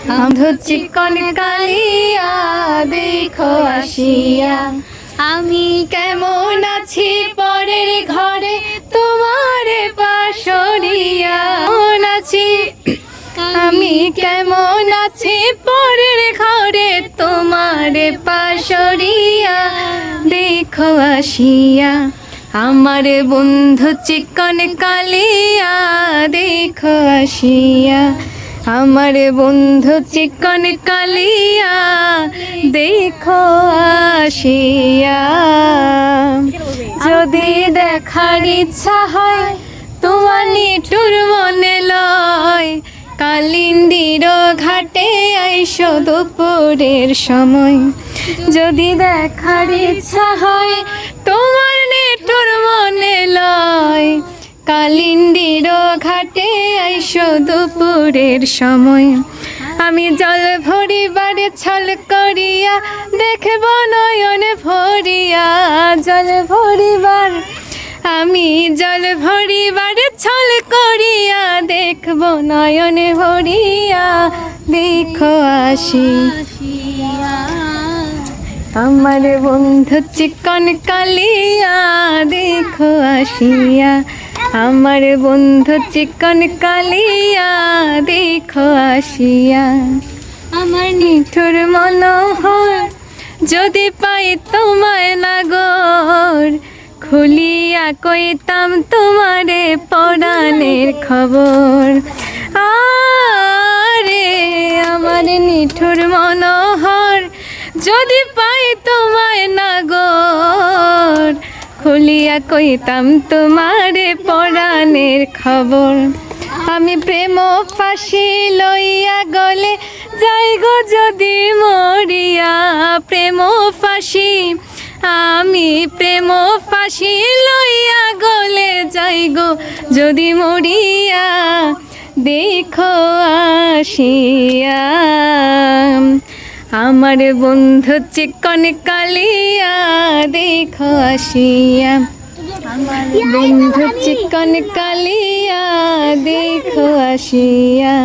বন্ধু চিকন কালিয়া দেখো আসিয়া। আমি কেমন আছি পরের ঘরে তোমার পাশরিয়া, কেমন আছি আমি কেমন আছি পরের ঘরে তোমার পাশরিয়া দেখো আসিয়া। আমার বন্ধু চিকন কালিয়া দেখো আসিয়া, আমার বন্ধু চিকন কালিয়া দেখো আসিয়া। যদি দেখার ইচ্ছা হয় তোমার নিঠুর মনে লয়, কালিন্দির ঘাটে আইসো দুপুরের সময়। যদি দেখার ইচ্ছা হয় তোমার নিঠুর মনে লয়, কালিন্দির ঘাটে আইসো দুপুরের সময়। আমি জল ভরিবার ছল করিয়া দেখব নয়নে ভরিয়া, জল ভরিবার আমি জল ভরিবার ছল করিয়া দেখব নয়নে ভরিয়া দেখো আসিয়া। আমার বন্ধু চিকন কালিয়া দেখো আসিয়া, আমার বন্ধু চিকন কালিয়া দেখো আসিয়া। আমার নিঠুর মনোহর যদি পাই তোমায় লাগর, খুলিয়া কইতাম তোমারে পরাণের খবর। আরে আমার নিঠুর মনোহর যদি পাই তোমায় লাগর, খুলিয়া কইতাম তোমারে পরাণের খবর। আমি প্রেম ফাঁসি লইয়া গলে যাই গো যদি মরিয়া, প্রেম ফাঁসি আমি প্রেম ফাঁসি লইয়া গলে যাই গো যদি মরিয়া দেখো আসিয়া। আমার বন্ধু চিকন কালিয়া দেখো আসিয়া, বন্ধু চিকন কালিয়া দেখো আসিয়া।